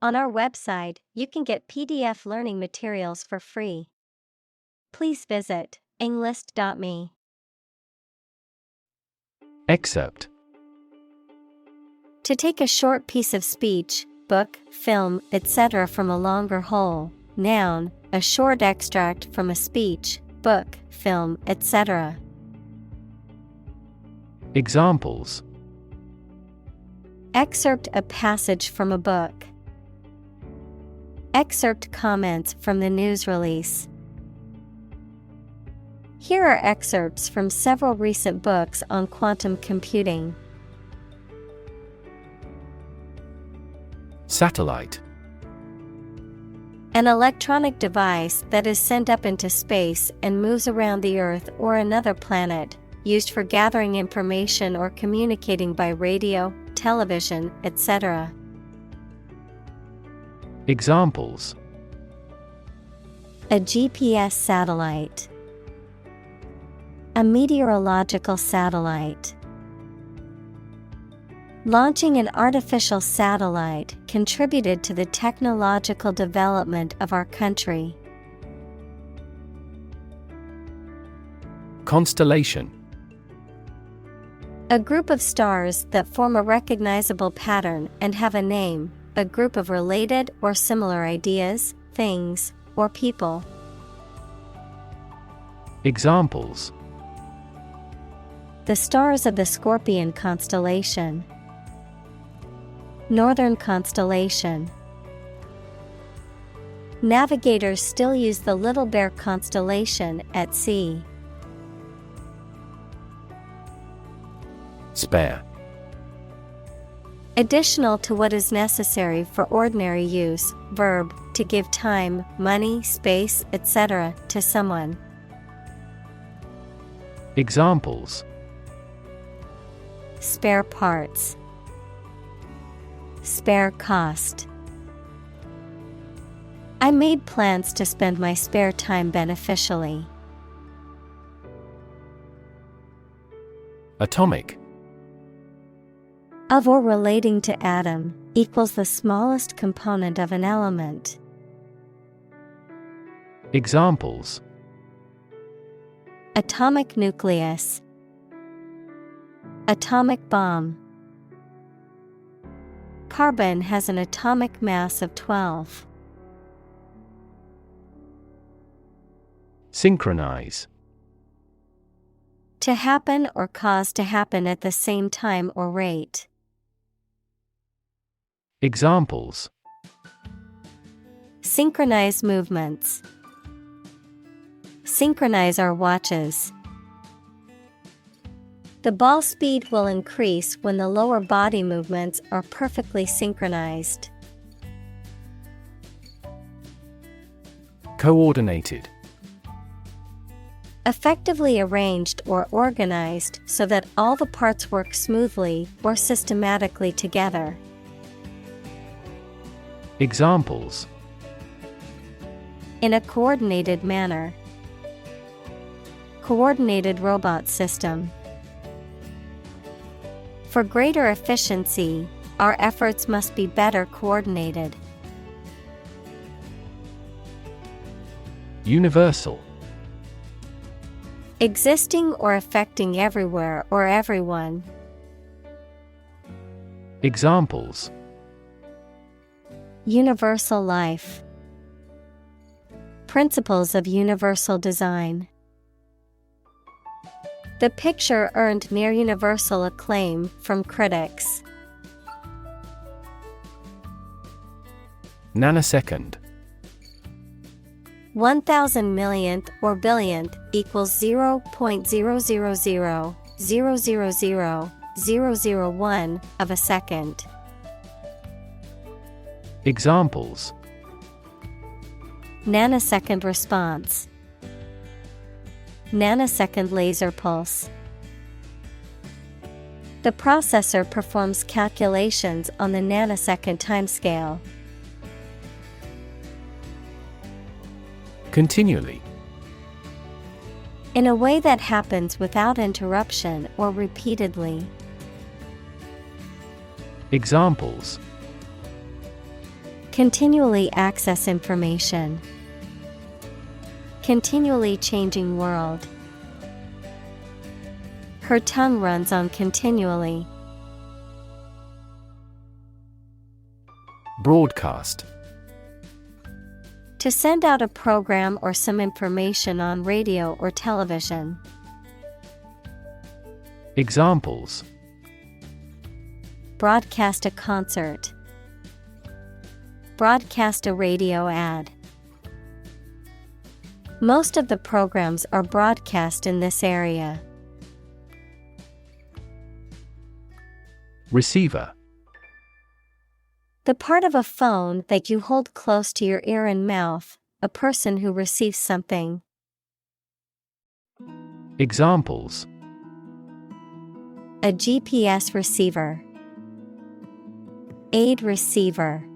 On our website, you can get PDF learning materials for free. Please visit englist.me. Excerpt. To take a short piece of speech, book, film, etc. from a longer whole. Noun, a short extract from a speech, book, film, etc. Examples. Excerpt a passage from a book. Excerpt comments from the news release. Here are excerpts from several recent books on quantum computing. Satellite. An electronic device that is sent up into space and moves around the Earth or another planet, used for gathering information or communicating by radio, television, etc. Examples. A GPS satellite. A meteorological satellite. Launching an artificial satellite contributed to the technological development of our country. Constellation. A group of stars that form a recognizable pattern and have a name, a group of related or similar ideas, things, or people. Examples. The stars of the Scorpion constellation. Northern constellation. Navigators still use the Little Bear constellation at sea. Spare. Additional to what is necessary for ordinary use, verb, to give time, money, space, etc. to someone. Examples. Spare parts. Spare cost. I made plans to spend my spare time beneficially. Atomic. Of or relating to atom, equals the smallest component of an element. Examples. Atomic nucleus. Atomic bomb. Carbon has an atomic mass of 12. Synchronize. To happen or cause to happen at the same time or rate. Examples. Synchronize movements. Synchronize our watches. The ball speed will increase when the lower body movements are perfectly synchronized. Coordinated. Effectively arranged or organized so that all the parts work smoothly or systematically together. Examples. In a coordinated manner. Coordinated robot system. For greater efficiency, our efforts must be better coordinated. Universal. Existing or affecting everywhere or everyone. Examples. Universal life. Principles of universal design. The picture earned near universal acclaim from critics. Nanosecond. 1,000 millionth or billionth equals 0.000000001 of a second. Examples. Nanosecond response. Nanosecond laser pulse. The processor performs calculations on the nanosecond timescale. Continually. In a way that happens without interruption or repeatedly. Examples. Continually access information. Continually changing world. Her tongue runs on continually. Broadcast. To send out a program or some information on radio or television. Examples: Broadcast a concert. Broadcast a radio ad. Most of the programs are broadcast in this area. Receiver. The part of a phone that you hold close to your ear and mouth, a person who receives something. Examples: A GPS receiver. Aid receiver.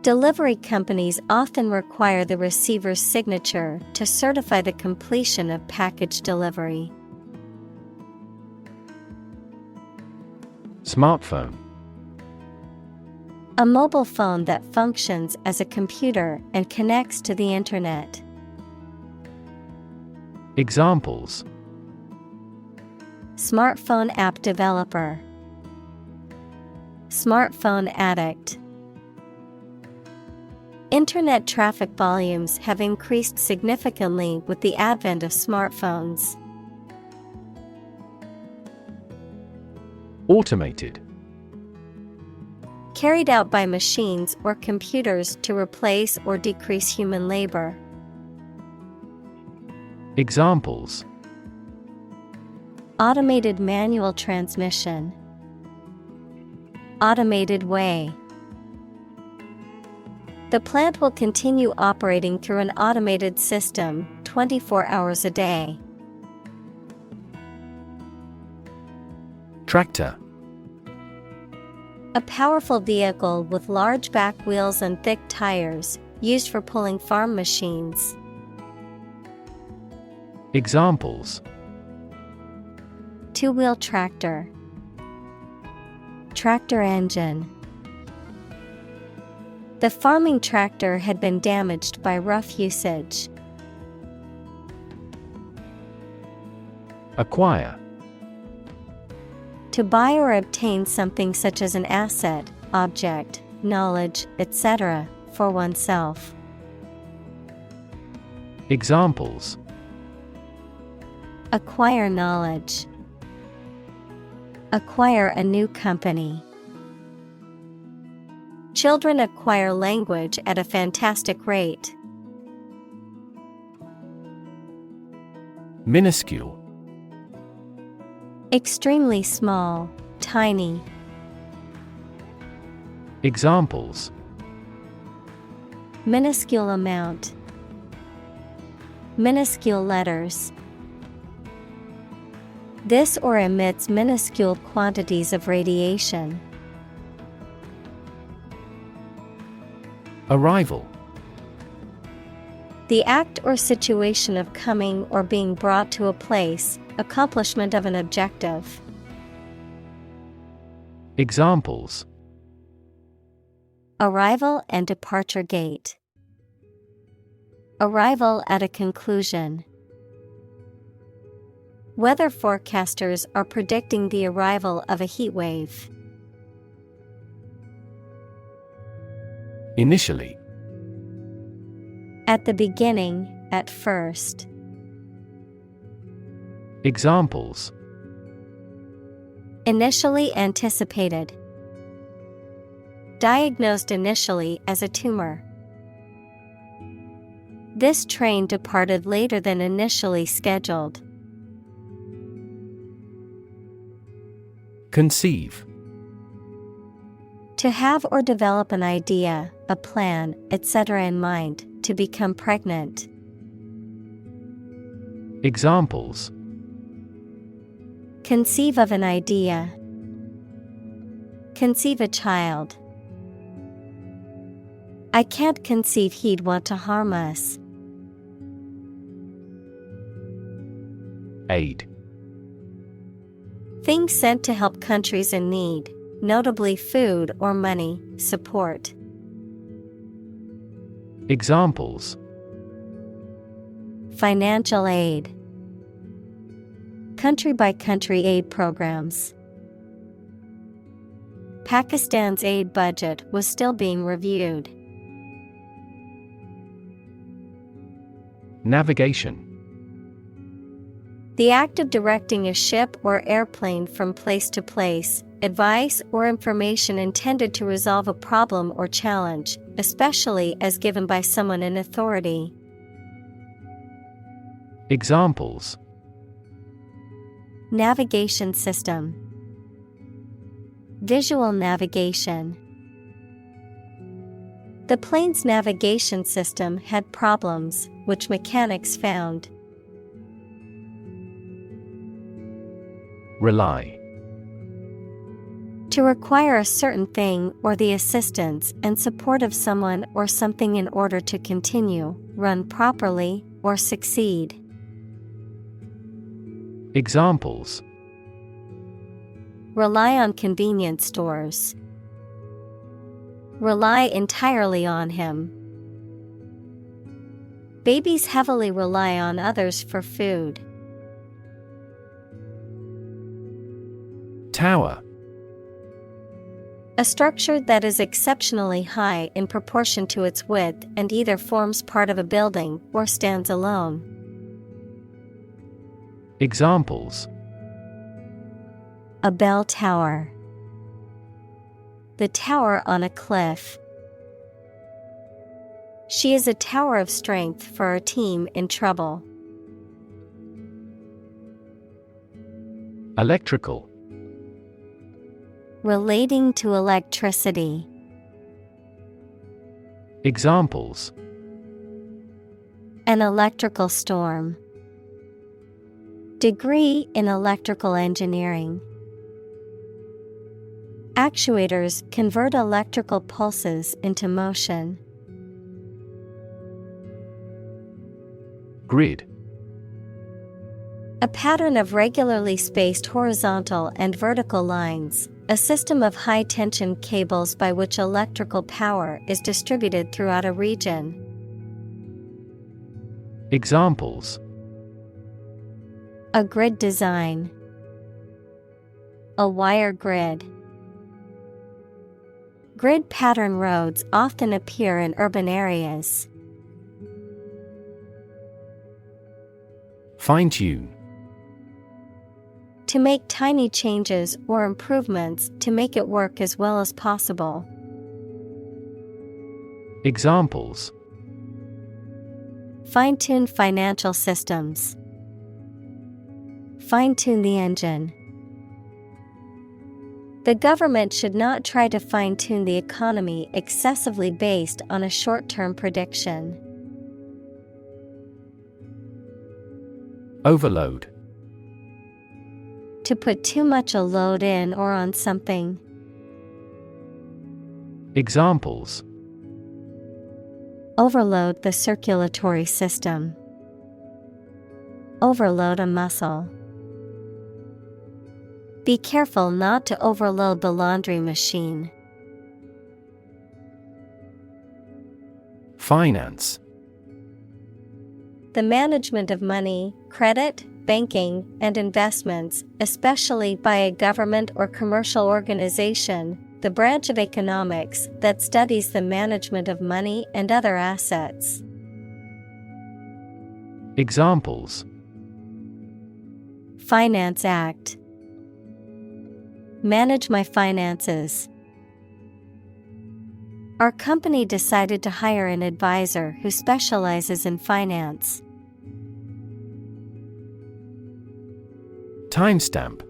Delivery companies often require the receiver's signature to certify the completion of package delivery. Smartphone. A mobile phone that functions as a computer and connects to the internet. Examples: Smartphone app developer. Smartphone addict. Internet traffic volumes have increased significantly with the advent of smartphones. Automated. Carried out by machines or computers to replace or decrease human labor. Examples: Automated manual transmission. Automated way. The plant will continue operating through an automated system 24 hours a day. Tractor. A powerful vehicle with large back wheels and thick tires, used for pulling farm machines. Examples: Two-wheel tractor. Tractor engine. The farming tractor had been damaged by rough usage. Acquire. To buy or obtain something such as an asset, object, knowledge, etc., for oneself. Examples: Acquire knowledge. Acquire a new company. Children acquire language at a fantastic rate. Minuscule. Extremely small, tiny. Examples: Minuscule amount. Minuscule letters. This or emits minuscule quantities of radiation. Arrival. The act or situation of coming or being brought to a place, accomplishment of an objective. Examples: Arrival and departure gate. Arrival at a conclusion. Weather forecasters are predicting the arrival of a heat wave. Initially. At the beginning, at first. Examples: Initially anticipated. Diagnosed initially as a tumor. This train departed later than initially scheduled. Conceive. To have or develop an idea, a plan, etc. in mind, to become pregnant. Examples: Conceive of an idea. Conceive a child. I can't conceive he'd want to harm us. Aid. Things sent to help countries in need, notably food or money, support. Examples: Financial aid. Country-by-country aid programs. Pakistan's aid budget was still being reviewed. Navigation. The act of directing a ship or airplane from place to place, advice or information intended to resolve a problem or challenge, especially as given by someone in authority. Examples: Navigation system. Visual navigation. The plane's navigation system had problems, which mechanics found. Rely. To require a certain thing or the assistance and support of someone or something in order to continue, run properly, or succeed. Examples: Rely on convenience stores. Rely entirely on him. Babies heavily rely on others for food. Tower. A structure that is exceptionally high in proportion to its width and either forms part of a building or stands alone. Examples: A bell tower. The tower on a cliff. She is a tower of strength for our team in trouble. Electrical. Relating to electricity. Examples: An electrical storm. Degree in electrical engineering. Actuators convert electrical pulses into motion. Grid. A pattern of regularly spaced horizontal and vertical lines, a system of high-tension cables by which electrical power is distributed throughout a region. Examples: A grid design. A wire grid. Grid pattern roads often appear in urban areas. Fine-tune. To make tiny changes or improvements to make it work as well as possible. Examples: Fine-tune financial systems. Fine-tune the engine. The government should not try to fine-tune the economy excessively based on a short-term prediction. Overload. To put too much a load in or on something. Examples: Overload the circulatory system. Overload a muscle. Be careful not to overload the laundry machine. Finance. The management of money, credit, banking, and investments, especially by a government or commercial organization, the branch of economics that studies the management of money and other assets. Examples: Finance Act. Manage my finances. Our company decided to hire an advisor who specializes in finance. Timestamp.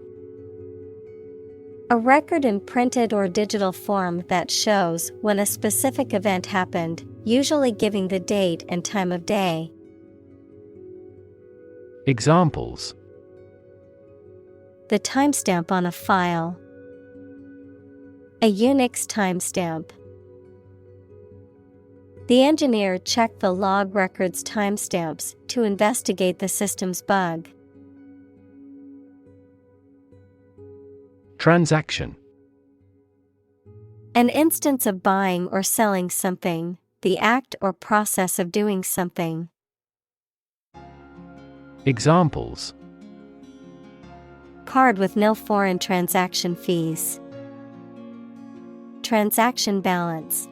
A record in printed or digital form that shows when a specific event happened, usually giving the date and time of day. Examples: The timestamp on a file. A Unix timestamp. The engineer checked the log record's timestamps to investigate the system's bug. Transaction. An instance of buying or selling something, the act or process of doing something. Examples: Card with no foreign transaction fees. Transaction balance.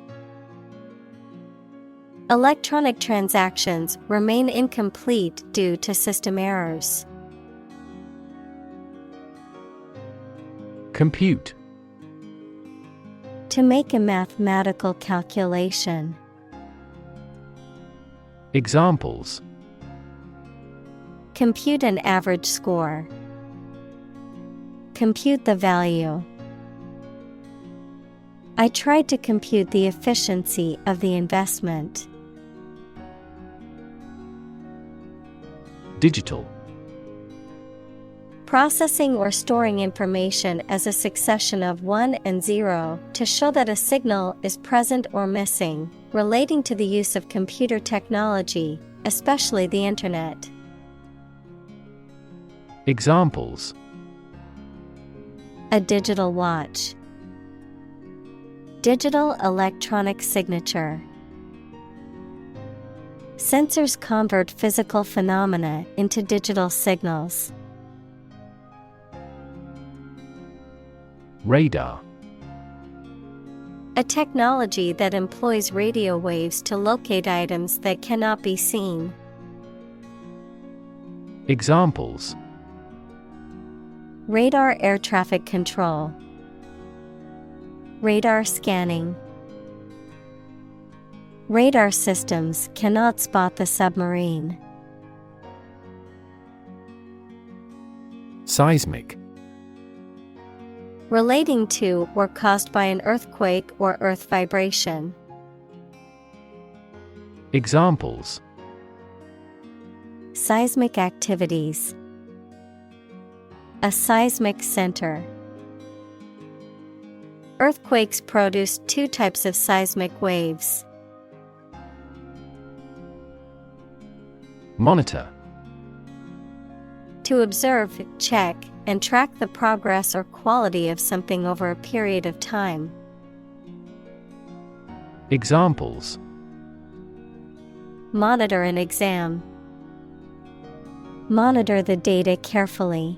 Electronic transactions remain incomplete due to system errors. Compute. To make a mathematical calculation. Examples: Compute an average score. Compute the value. I tried to compute the efficiency of the investment. Digital. Processing or storing information as a succession of 1 and 0 to show that a signal is present or missing, relating to the use of computer technology, especially the Internet. Examples: A digital watch. Digital electronic signature. Sensors convert physical phenomena into digital signals. Radar. A technology that employs radio waves to locate items that cannot be seen. Examples: Radar air traffic control. Radar scanning. Radar systems cannot spot the submarine. Seismic. Relating to or caused by an earthquake or earth vibration. Examples: Seismic activities. A seismic center. Earthquakes produce 2 types of seismic waves. Monitor. To observe, check, and track the progress or quality of something over a period of time. Examples: Monitor an exam. Monitor the data carefully.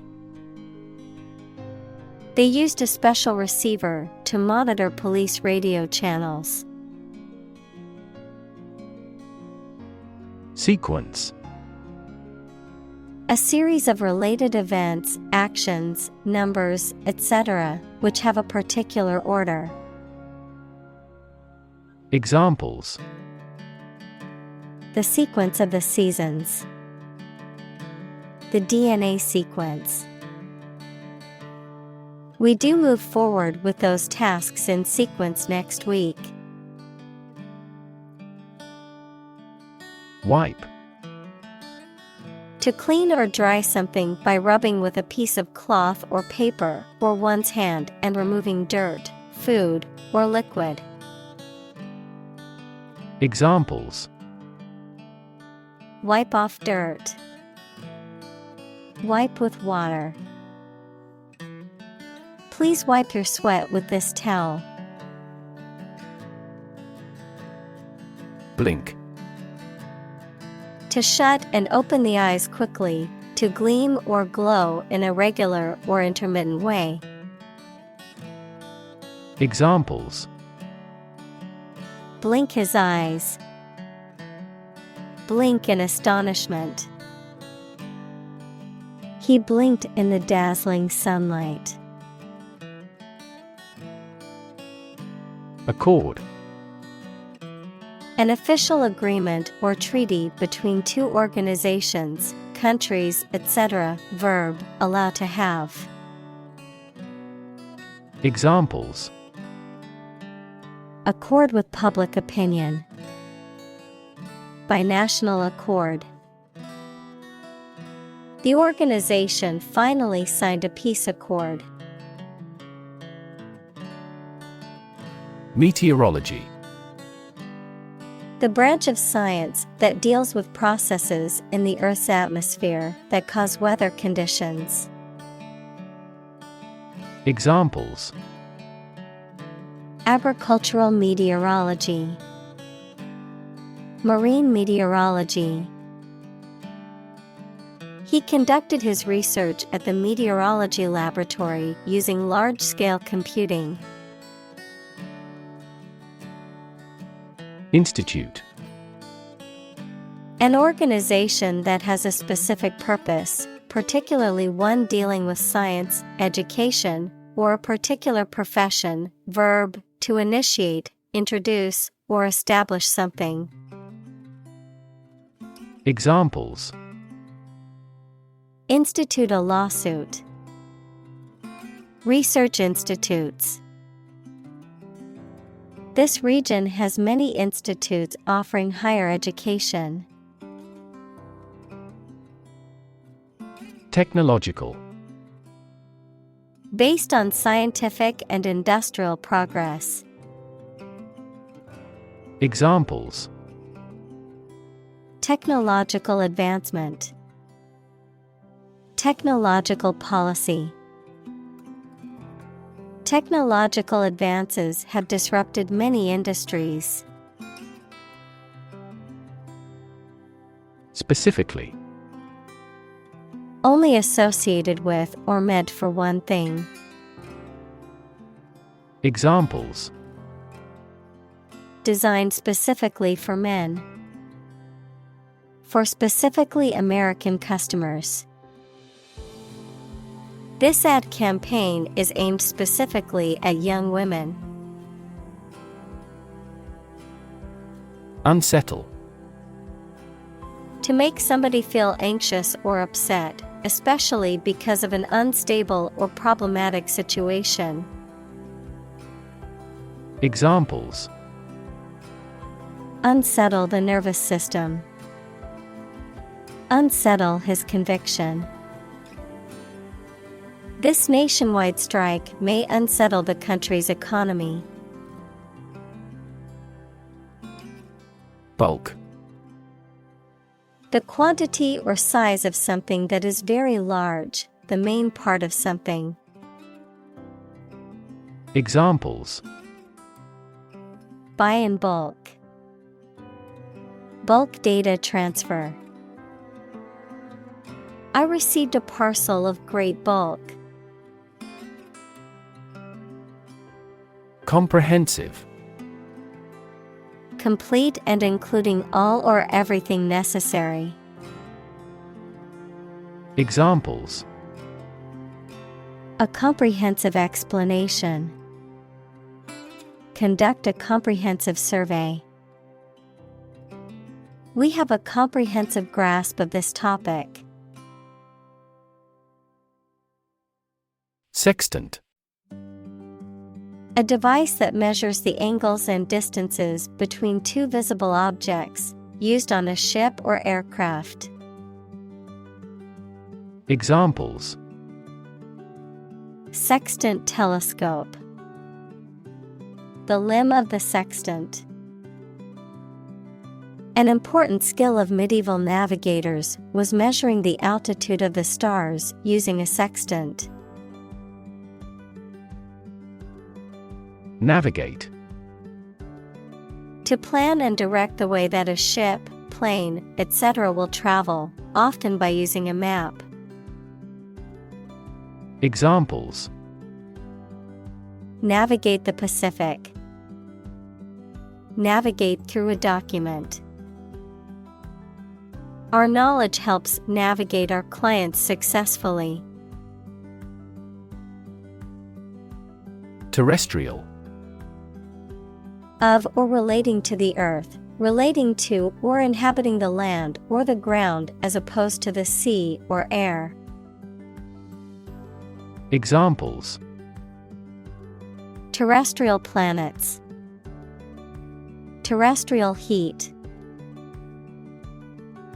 They used a special receiver to monitor police radio channels. Sequence. A series of related events, actions, numbers, etc., which have a particular order. Examples: The sequence of the seasons. The DNA sequence. We do move forward with those tasks in sequence next week. Wipe. To clean or dry something by rubbing with a piece of cloth or paper or one's hand and removing dirt, food, or liquid. Examples: Wipe off dirt. Wipe with water. Please wipe your sweat with this towel. Blink. To shut and open the eyes quickly, to gleam or glow in a regular or intermittent way. Examples: Blink his eyes. Blink in astonishment. He blinked in the dazzling sunlight. Accord. An official agreement or treaty between 2 organizations, countries, etc. Verb, allow to have. Examples: Accord with public opinion. By national accord. The organization finally signed a peace accord. Meteorology. The branch of science that deals with processes in the Earth's atmosphere that cause weather conditions. Examples: Agricultural meteorology, marine meteorology. He conducted his research at the meteorology laboratory using large-scale computing. Institute. An organization that has a specific purpose, particularly one dealing with science, education, or a particular profession. Verb, to initiate, introduce, or establish something. Examples: Institute a lawsuit. Research institutes. This region has many institutes offering higher education. Technological. Based on scientific and industrial progress. Examples: Technological advancement. Technological policy. Technological advances have disrupted many industries. Specifically. Only associated with or meant for one thing. Examples: Designed specifically for men. For specifically American customers. This ad campaign is aimed specifically at young women. Unsettle. To make somebody feel anxious or upset, especially because of an unstable or problematic situation. Examples: Unsettle the nervous system. Unsettle his conviction. This nationwide strike may unsettle the country's economy. Bulk. The quantity or size of something that is very large, the main part of something. Examples: Buy in bulk. Bulk data transfer. I received a parcel of great bulk. Comprehensive. Complete and including all or everything necessary. Examples: A comprehensive explanation. Conduct a comprehensive survey. We have a comprehensive grasp of this topic. Sextant. A device that measures the angles and distances between two visible objects, used on a ship or aircraft. Examples: Sextant telescope. The limb of the sextant. An important skill of medieval navigators was measuring the altitude of the stars using a sextant. Navigate. To plan and direct the way that a ship, plane, etc. will travel, often by using a map. Examples: Navigate the Pacific. Navigate through a document. Our knowledge helps navigate our clients successfully. Terrestrial. Of or relating to the earth, relating to or inhabiting the land or the ground as opposed to the sea or air. Examples: Terrestrial planets. Terrestrial heat.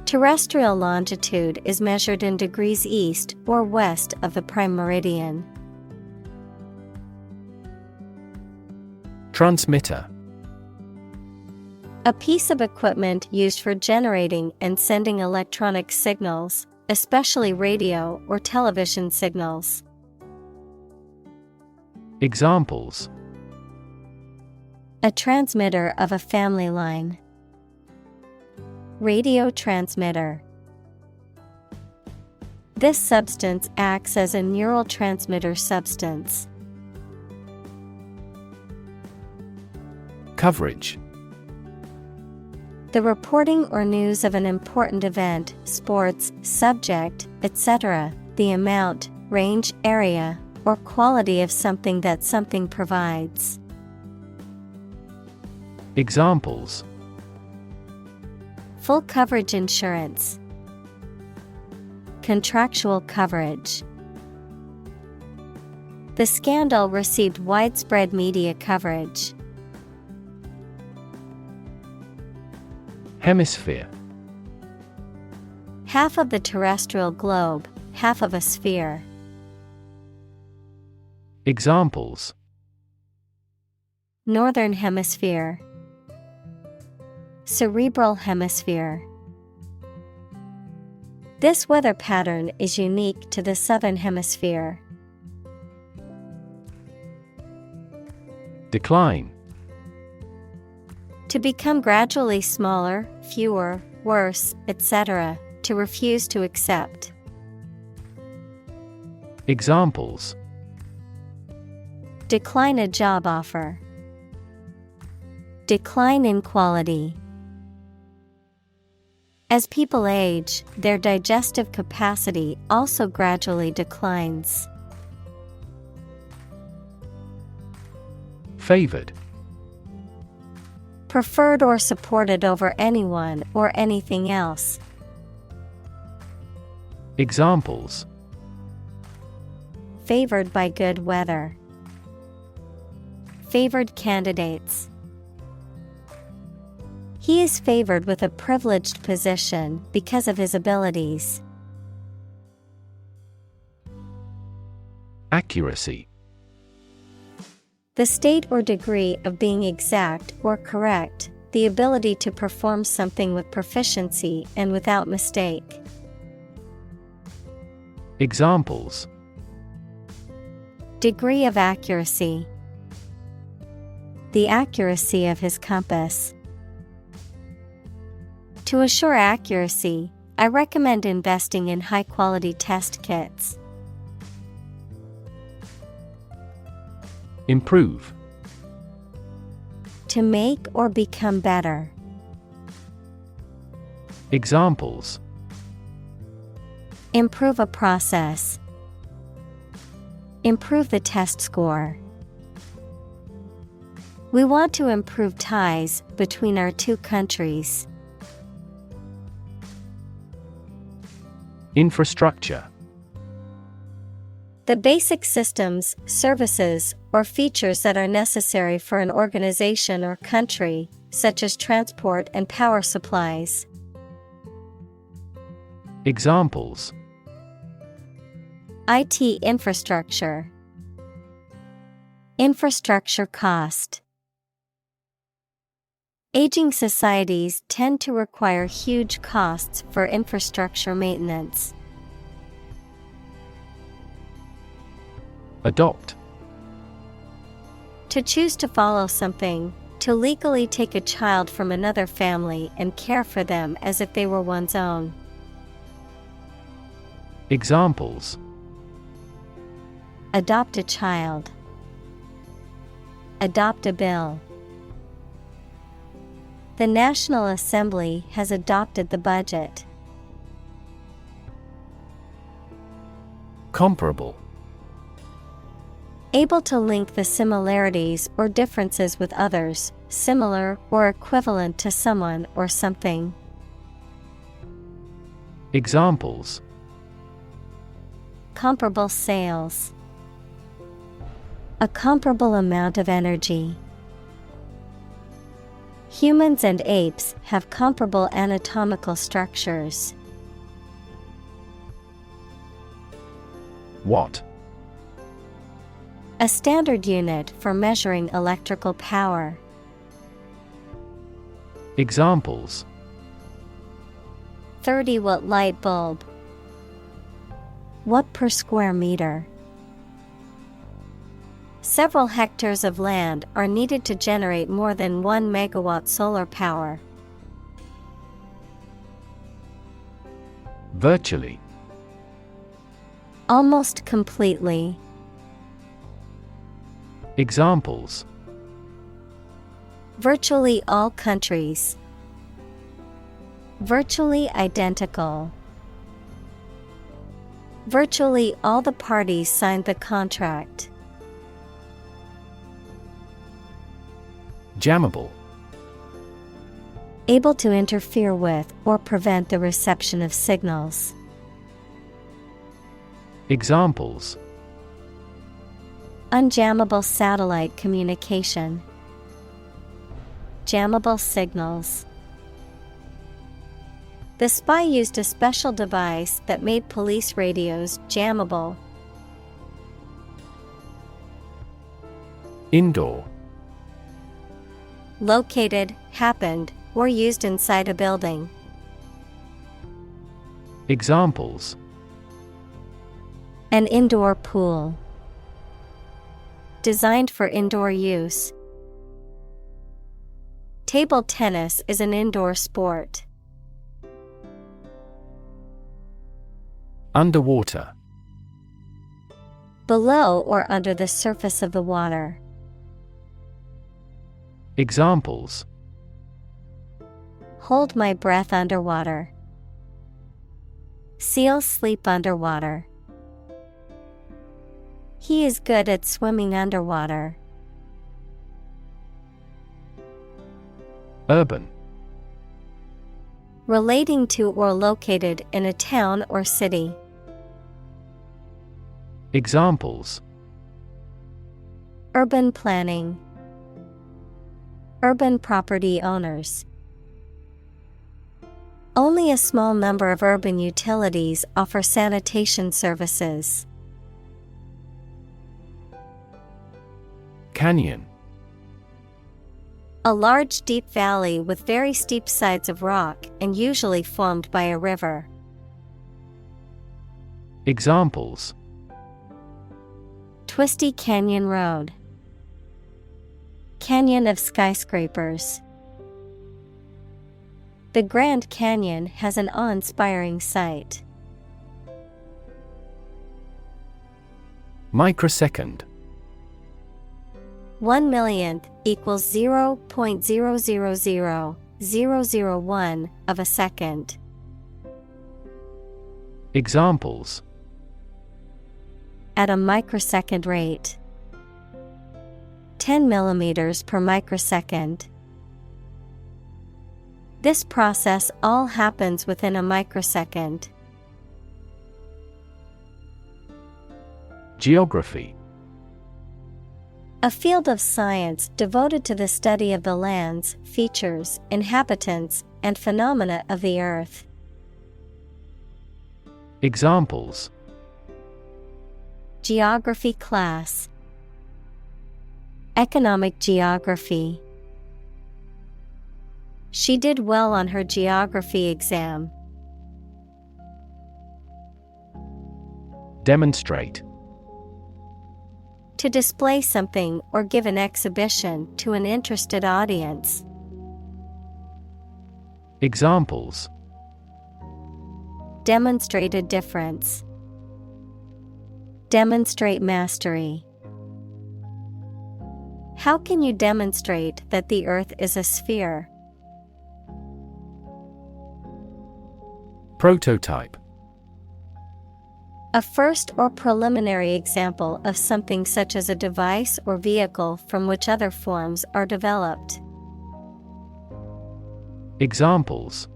Terrestrial longitude is measured in degrees east or west of the prime meridian. Transmitter. A piece of equipment used for generating and sending electronic signals, especially radio or television signals. Examples: A transmitter of a family line. Radio transmitter. This substance acts as a neurotransmitter substance. Coverage. The reporting or news of an important event, sports, subject, etc., the amount, range, area, or quality of something that something provides. Examples: full coverage insurance, contractual coverage. The scandal received widespread media coverage. Hemisphere. Half of the terrestrial globe, half of a sphere. Examples: Northern hemisphere, cerebral hemisphere. This weather pattern is unique to the southern hemisphere. Decline. To become gradually smaller, fewer, worse, etc., to refuse to accept. Examples: decline a job offer, decline in quality. As people age, their digestive capacity also gradually declines. Favored. Preferred or supported over anyone or anything else. Examples: favored by good weather, favored candidates. He is favored with a privileged position because of his abilities. Accuracy. The state or degree of being exact or correct, the ability to perform something with proficiency and without mistake. Examples: degree of accuracy, the accuracy of his compass. To assure accuracy, I recommend investing in high-quality test kits. Improve. To make or become better. Examples: improve a process, improve the test score. We want to improve ties between our two countries. Infrastructure. The basic systems, services, or features that are necessary for an organization or country, such as transport and power supplies. Examples: IT infrastructure, infrastructure cost. Aging societies tend to require huge costs for infrastructure maintenance. Adopt. To choose to follow something, to legally take a child from another family and care for them as if they were one's own. Examples: adopt a child, adopt a bill. The National Assembly has adopted the budget. Comparable. Able to link the similarities or differences with others, similar or equivalent to someone or something. Examples: comparable sales, a comparable amount of energy. Humans and apes have comparable anatomical structures. Watt. A standard unit for measuring electrical power. Examples: 30-watt light bulb. Watt per square meter. Several hectares of land are needed to generate more than 1 megawatt solar power. Virtually. Almost completely. Examples: Virtually all countries. Virtually identical. Virtually all the parties signed the contract. Jammable. Able to interfere with or prevent the reception of signals. Examples: Unjammable satellite communication. Jammable signals. The spy used a special device that made police radios jammable. Indoor. Located, happened, or used inside a building. Examples: An indoor pool. Designed for indoor use. Table tennis is an indoor sport. Underwater. Below or under the surface of the water. Examples: Hold my breath underwater. Seals sleep underwater. He is good at swimming underwater. Urban. Relating to or located in a town or city. Examples: Urban planning. Urban property owners. Only a small number of urban utilities offer sanitation services. Canyon. A large deep valley with very steep sides of rock and usually formed by a river. Examples: Twisty Canyon Road. Canyon of skyscrapers. The Grand Canyon has an awe-inspiring sight. Microsecond. 1/1,000,000 equals 0.0000001 of a second. Examples: At a microsecond rate. 10 millimeters per microsecond. This process all happens within a microsecond. Geography. A field of science devoted to the study of the lands, features, inhabitants, and phenomena of the earth. Examples: Geography class. Economic geography. She did well on her geography exam. Demonstrate. To display something or give an exhibition to an interested audience. Examples: Demonstrate a difference. Demonstrate mastery. How can you demonstrate that the Earth is a sphere? Prototype. A first or preliminary example of something such as a device or vehicle from which other forms are developed. Examples: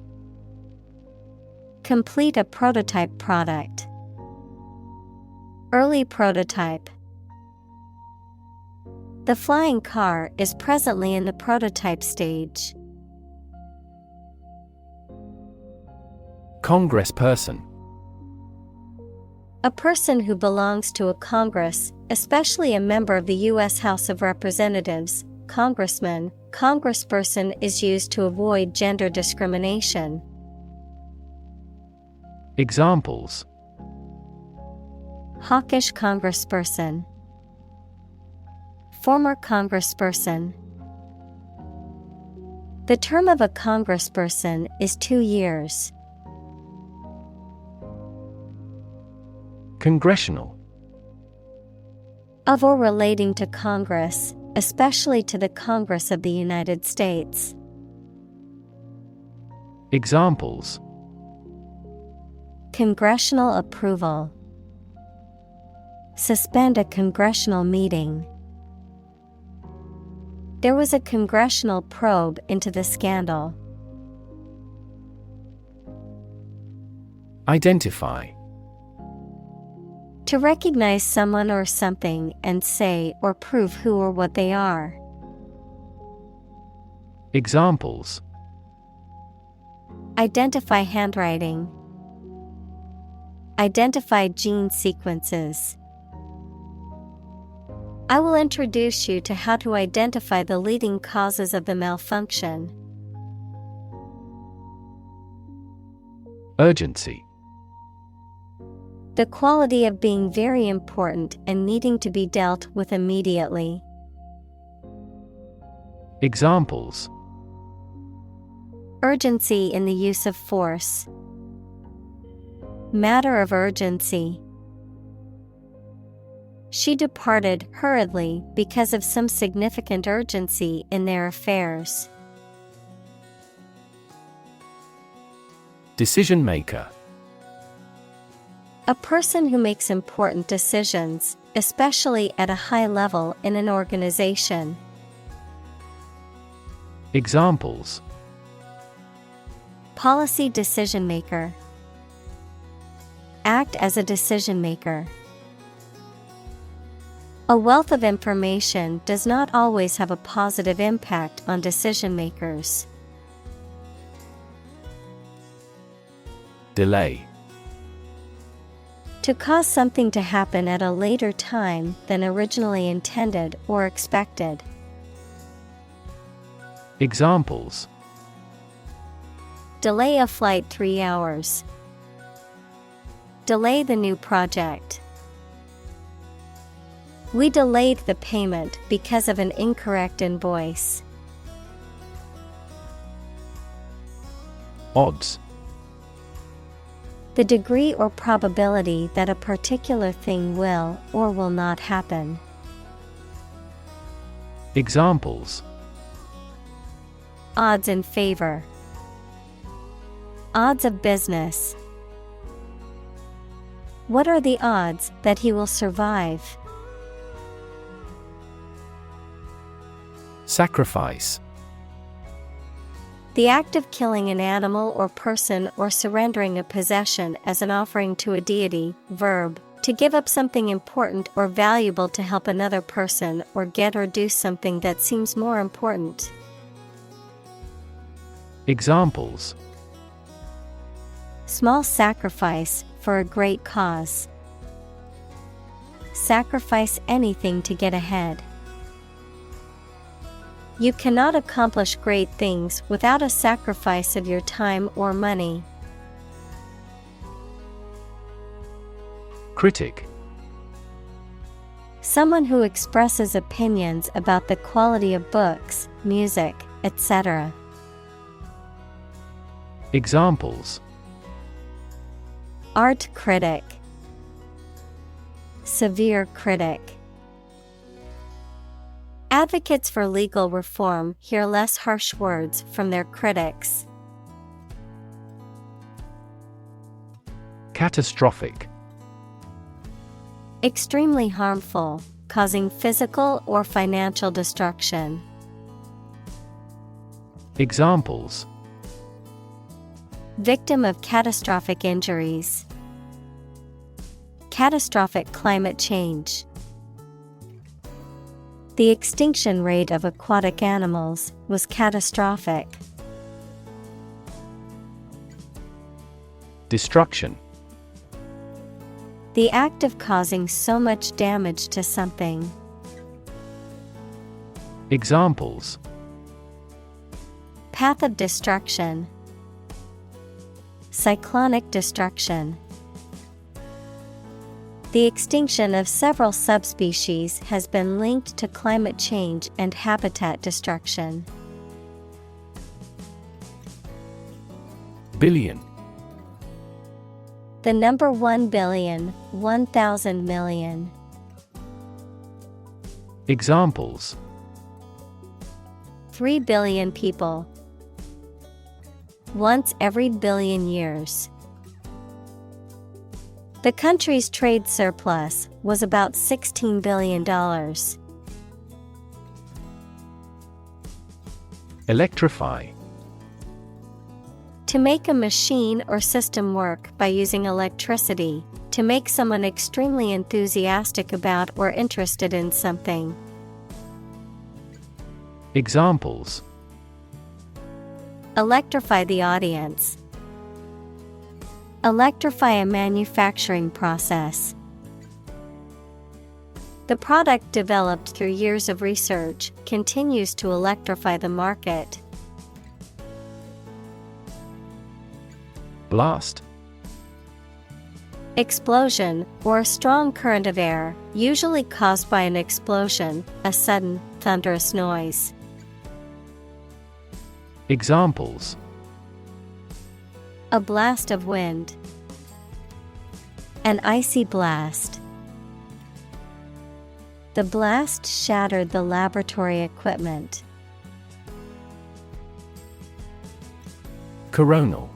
Complete a prototype product. Early prototype. The flying car is presently in the prototype stage. Congressperson. A person who belongs to a Congress, especially a member of the U.S. House of Representatives, congressman. Congressperson is used to avoid gender discrimination. Examples: Hawkish congressperson. Former congressperson. The term of a congressperson is 2 years. Congressional. Of or relating to Congress, especially to the Congress of the United States. Examples: Congressional approval. Suspend a congressional meeting. There was a congressional probe into the scandal. Identify. To recognize someone or something and say or prove who or what they are. Examples: Identify handwriting. Identify gene sequences. I will introduce you to how to identify the leading causes of the malfunction. Urgency. The quality of being very important and needing to be dealt with immediately. Examples: Urgency in the use of force. Matter of urgency. She departed hurriedly because of some significant urgency in their affairs. Decision maker. A person who makes important decisions, especially at a high level in an organization. Examples: Policy decision maker. Act as a decision maker. A wealth of information does not always have a positive impact on decision makers. Delay. To cause something to happen at a later time than originally intended or expected. Examples: Delay a flight 3 hours. Delay the new project. We delayed the payment because of an incorrect invoice. Odds. The degree or probability that a particular thing will or will not happen. Examples: Odds in favor. Odds of business. What are the odds that he will survive? Sacrifice. The act of killing an animal or person or surrendering a possession as an offering to a deity. Verb, to give up something important or valuable to help another person or get or do something that seems more important. Examples: Small sacrifice for a great cause. Sacrifice anything to get ahead. You cannot accomplish great things without a sacrifice of your time or money. Critic. Someone who expresses opinions about the quality of books, music, etc. Examples: Art critic. Severe critic. Advocates for legal reform hear less harsh words from their critics. Catastrophic. Extremely harmful, causing physical or financial destruction. Examples: Victim of catastrophic injuries. Catastrophic climate change. The extinction rate of aquatic animals was catastrophic. Destruction. The act of causing so much damage to something. Examples: Path of destruction. Cyclonic destruction. The extinction of several subspecies has been linked to climate change and habitat destruction. Billion. The number 1 billion, 1,000 million. Examples: 3 billion people. Once every billion years. The country's trade surplus was about $16 billion. Electrify. To make a machine or system work by using electricity, to make someone extremely enthusiastic about or interested in something. Examples: Electrify the audience. Electrify a manufacturing process. The product developed through years of research continues to electrify the market. Blast. Explosion, or a strong current of air, usually caused by an explosion, a sudden, thunderous noise. Examples: A blast of wind. An icy blast. The blast shattered the laboratory equipment. Coronal.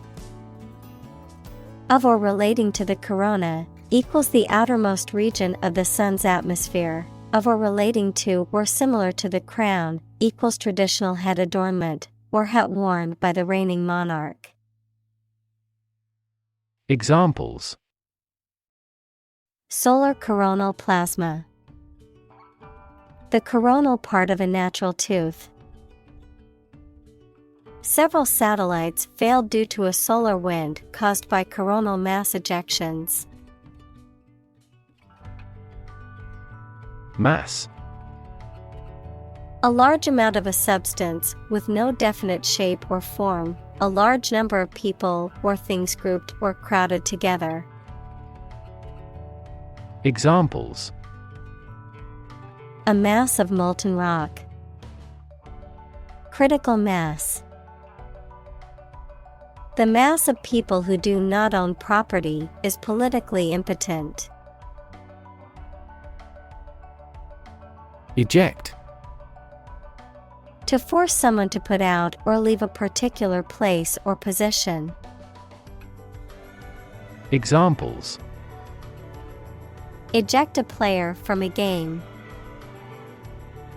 Of or relating to the corona, equals the outermost region of the sun's atmosphere. Of or relating to or similar to the crown, equals traditional head adornment, or hat worn by the reigning monarch. Examples: Solar coronal plasma. The coronal part of a natural tooth. Several satellites failed due to a solar wind caused by coronal mass ejections. Mass. A large amount of a substance with no definite shape or form, a large number of people or things grouped or crowded together. Examples: A mass of molten rock. Critical mass. The mass of people who do not own property is politically impotent. Eject. To force someone to put out or leave a particular place or position. Examples: Eject a player from a game.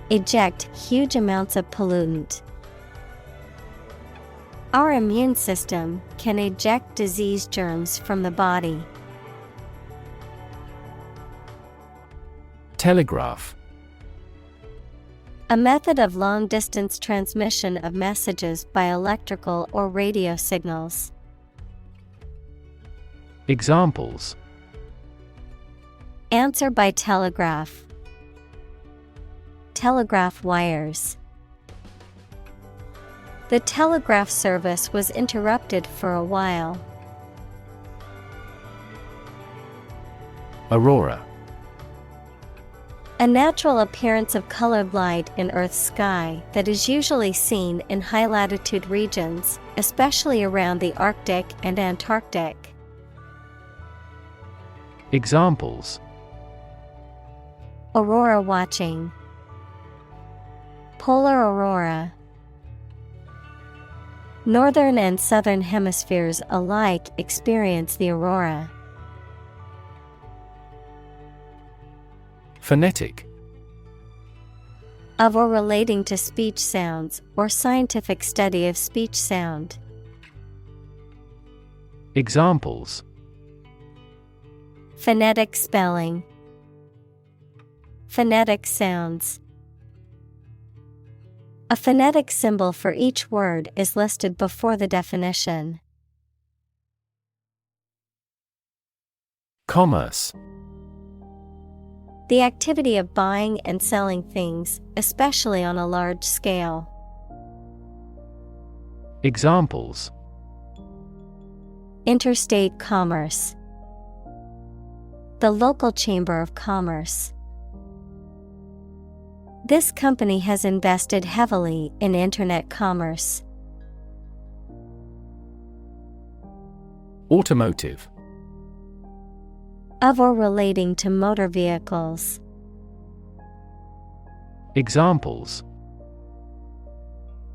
Eject huge amounts of pollutant. Our immune system can eject disease germs from the body. Telegraph. A method of long-distance transmission of messages by electrical or radio signals. Examples: Answer by telegraph. Telegraph wires. The telegraph service was interrupted for a while. Aurora. A natural appearance of colored light in Earth's sky that is usually seen in high-latitude regions, especially around the Arctic and Antarctic. Examples: Aurora watching. Polar aurora. Northern and southern hemispheres alike experience the aurora. Phonetic. Of or relating to speech sounds or scientific study of speech sound. Examples: Phonetic spelling. Phonetic sounds. A phonetic symbol for each word is listed before the definition. Commerce. The activity of buying and selling things, especially on a large scale. Examples: Interstate commerce. The local chamber of commerce. This company has invested heavily in internet commerce. Automotive. Of or relating to motor vehicles. Examples: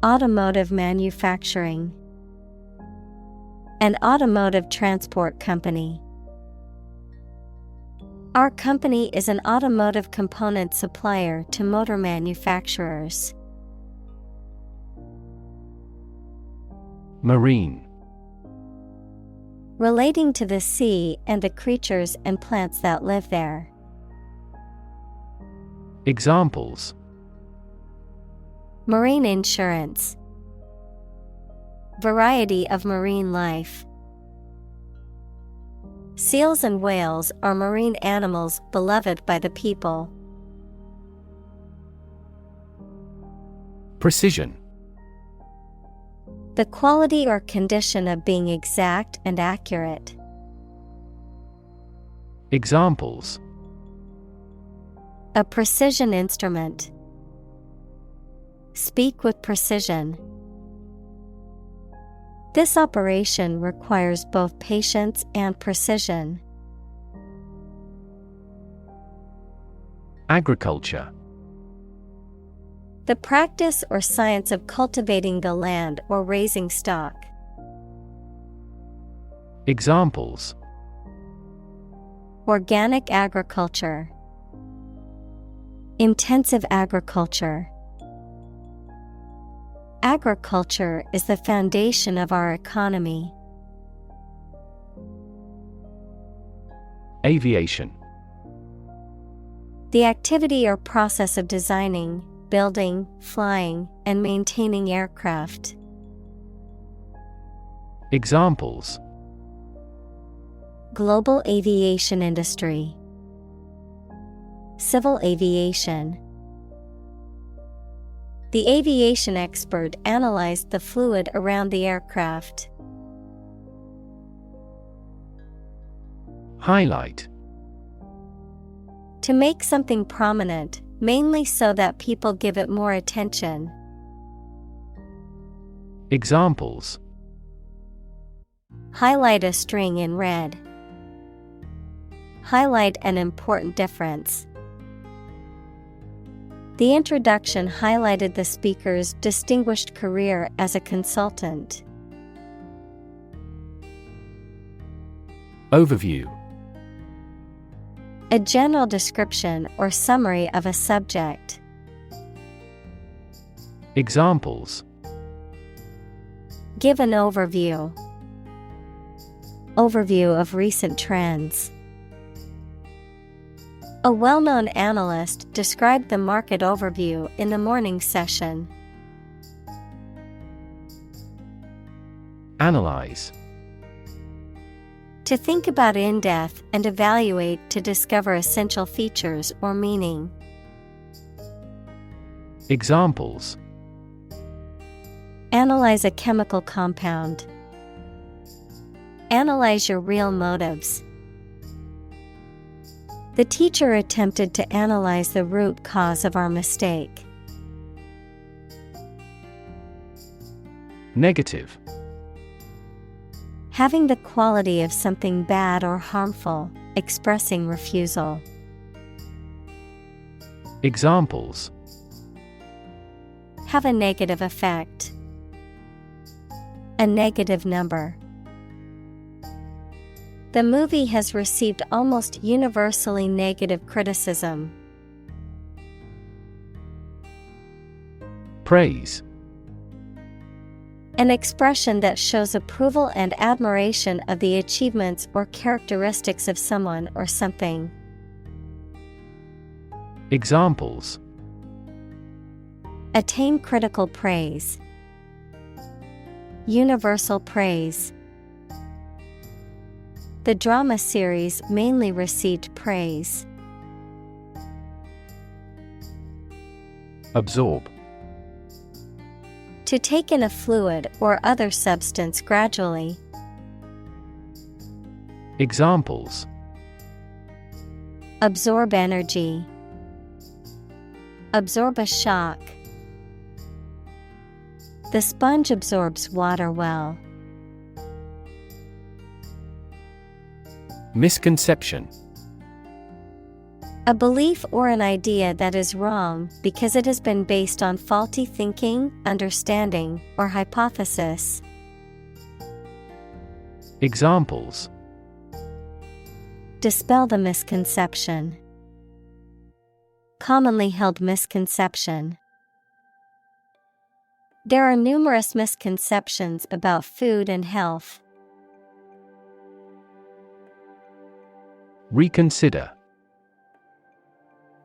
Automotive manufacturing. An automotive transport company. Our company is an automotive component supplier to motor manufacturers. Marine. Relating to the sea and the creatures and plants that live there. Examples: Marine insurance. Variety of marine life. Seals and whales are marine animals beloved by the people. Precision. The quality or condition of being exact and accurate. Examples: A precision instrument. Speak with precision. This operation requires both patience and precision. Agriculture. The practice or science of cultivating the land or raising stock. Examples: Organic agriculture. Intensive agriculture. Agriculture is the foundation of our economy. Aviation. The activity or process of designing, building, flying, and maintaining aircraft. Examples: Global aviation industry. Civil aviation. The aviation expert analyzed the fluid around the aircraft. Highlight. To make something prominent, mainly so that people give it more attention. Examples: Highlight a string in red. Highlight an important difference. The introduction highlighted the speaker's distinguished career as a consultant. Overview. A general description or summary of a subject. Examples: Give an overview. Overview of recent trends. A well-known analyst described the market overview in the morning session. Analyze. To think about in depth and evaluate to discover essential features or meaning. Examples: Analyze a chemical compound. Analyze your real motives. The teacher attempted to analyze the root cause of our mistake. Negative. Having the quality of something bad or harmful, expressing refusal. Examples: Have a negative effect. A negative number. The movie has received almost universally negative criticism. Praise. An expression that shows approval and admiration of the achievements or characteristics of someone or something. Examples: Attain critical praise. Universal praise. The drama series mainly received praise. Absorb. To take in a fluid or other substance gradually. Examples: Absorb energy. Absorb a shock. The sponge absorbs water well. Misconception. A belief or an idea that is wrong because it has been based on faulty thinking, understanding, or hypothesis. Examples. Dispel the misconception. Commonly held misconception. There are numerous misconceptions about food and health. Reconsider.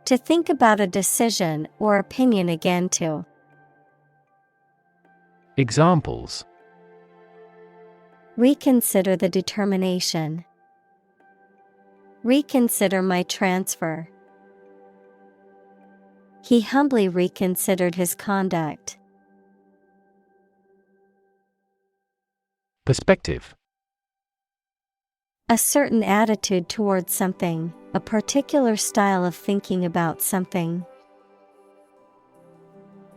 To think about a decision or opinion again to. Examples. Reconsider the determination. Reconsider my transfer. He humbly reconsidered his conduct. Perspective. A certain attitude towards something, a particular style of thinking about something.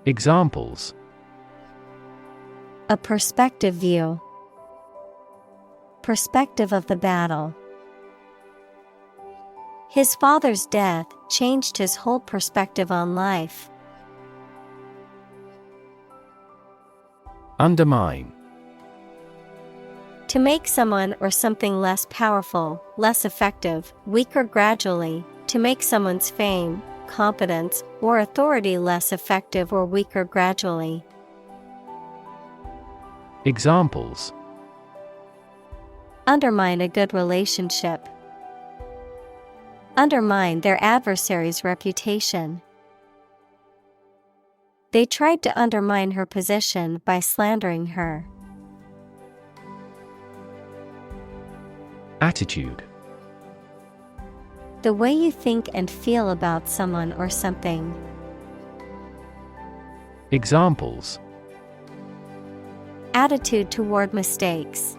Examples. A perspective view. Perspective of the battle. His father's death changed his whole perspective on life. Undermine. To make someone or something less powerful, less effective, weaker gradually, to make someone's fame, competence, or authority less effective or weaker gradually. Examples. Undermine a good relationship. Undermine their adversary's reputation. They tried to undermine her position by slandering her. Attitude. The way you think and feel about someone or something. Examples. Attitude toward mistakes.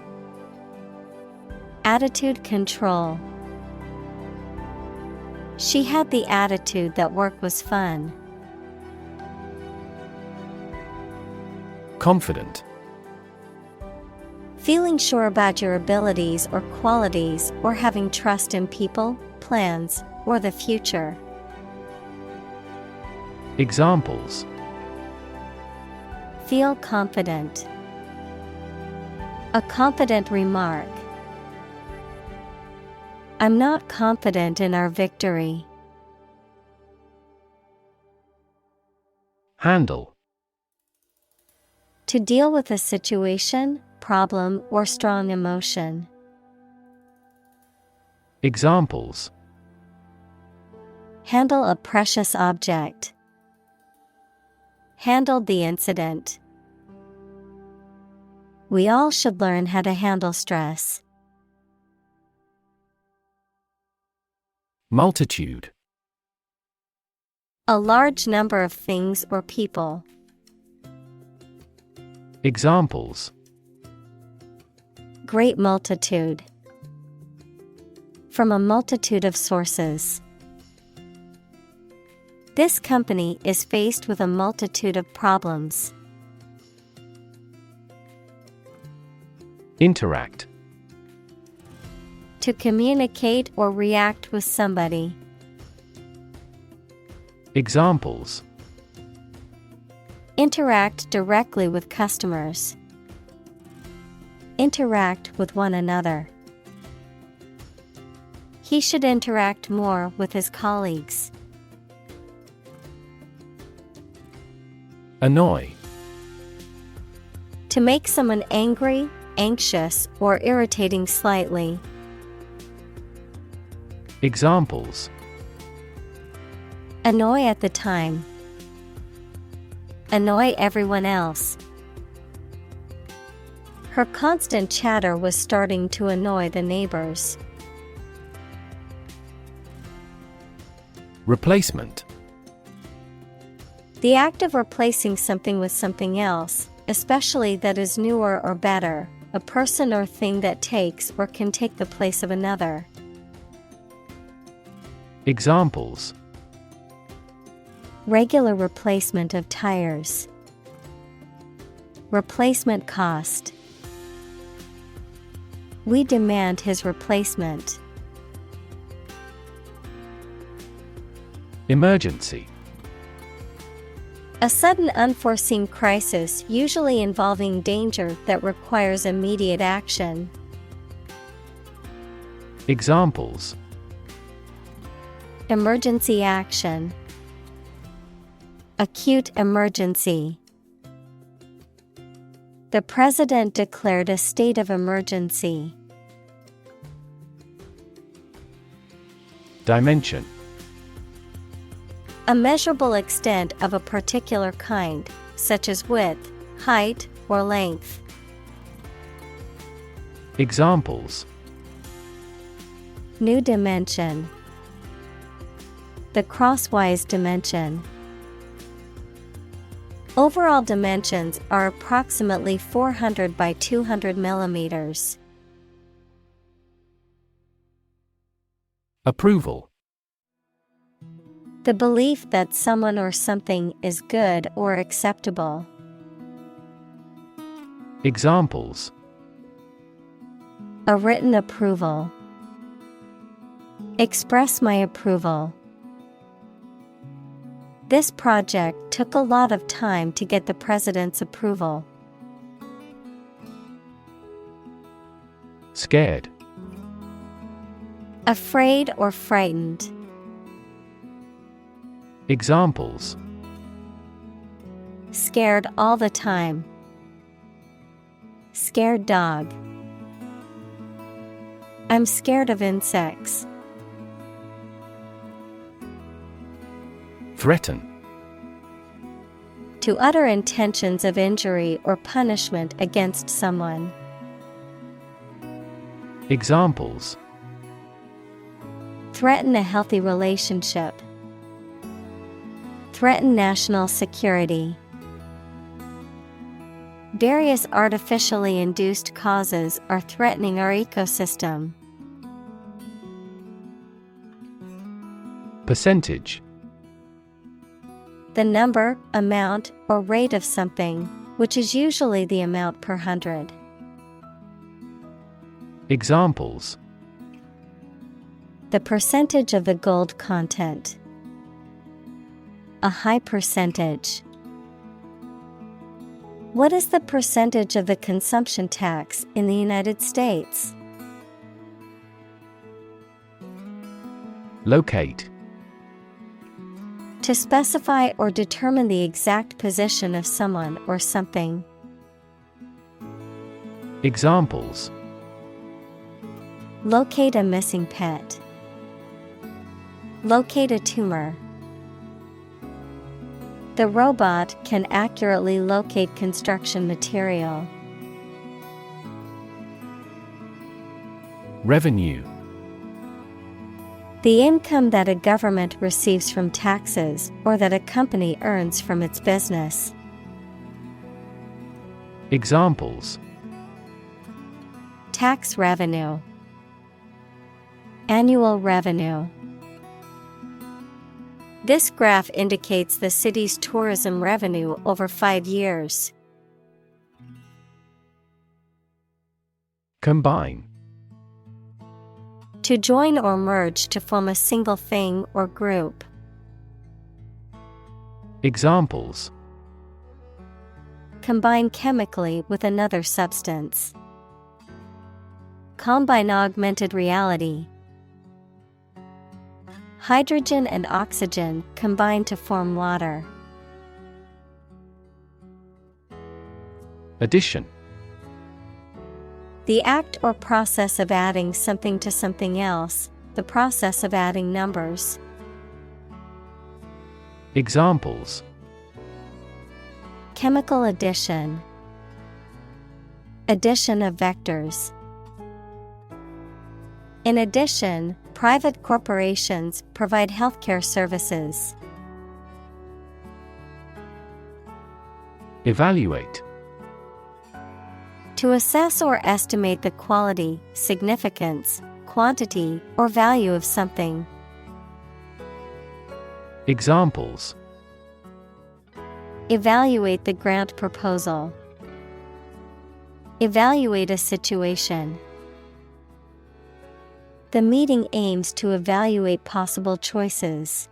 Attitude control. She had the attitude that work was fun. Confident. Feeling sure about your abilities or qualities or having trust in people, plans, or the future. Examples. Feel confident. A confident remark. I'm not confident in our victory. Handle. To deal with a situation, problem, or strong emotion. Examples. Handle a precious object. Handled the incident. We all should learn how to handle stress. Multitude. A large number of things or people. Examples. Great multitude. From a multitude of sources. This company is faced with a multitude of problems. Interact. To communicate or react with somebody. Examples. Interact directly with customers. Interact with one another. He should interact more with his colleagues. Annoy. To make someone angry, anxious, or irritating slightly. Examples. Annoy at the time. Annoy everyone else. Her constant chatter was starting to annoy the neighbors. Replacement. The act of replacing something with something else, especially that is newer or better, a person or thing that takes or can take the place of another. Examples: regular replacement of tires, replacement cost. We demand his replacement. Emergency: a sudden unforeseen crisis usually involving danger that requires immediate action. Examples: emergency action, acute emergency. The president declared a state of emergency. Dimension: a measurable extent of a particular kind, such as width, height, or length. Examples: new dimension, the crosswise dimension. Overall dimensions are approximately 400 by 200 millimeters. Approval: the belief that someone or something is good or acceptable. Examples: a written approval, express my approval. This project took a lot of time to get the president's approval. Scared: afraid or frightened. Examples: scared all the time, scared dog. I'm scared of insects. Threaten: to utter intentions of injury or punishment against someone. Examples: threaten a healthy relationship, threaten national security. Various artificially induced causes are threatening our ecosystem. Percentage: the number, amount, or rate of something, which is usually the amount per 100. Examples: the percentage of the gold content, a high percentage. What is the percentage of the consumption tax in the United States? Locate: to specify or determine the exact position of someone or something. Examples: locate a missing pet, locate a tumor. The robot can accurately locate construction material. Revenue: the income that a government receives from taxes or that a company earns from its business. Examples: tax revenue, annual revenue. This graph indicates the city's tourism revenue over 5 years. Combine: to join or merge to form a single thing or group. Examples: combine chemically with another substance. Combine augmented reality. Hydrogen and oxygen combine to form water. Addition: the act or process of adding something to something else, the process of adding numbers. Examples: chemical addition, addition of vectors. In addition, private corporations provide healthcare services. Evaluate: to assess or estimate the quality, significance, quantity, or value of something. Examples: evaluate the grant proposal. Evaluate a situation. The meeting aims to evaluate possible choices.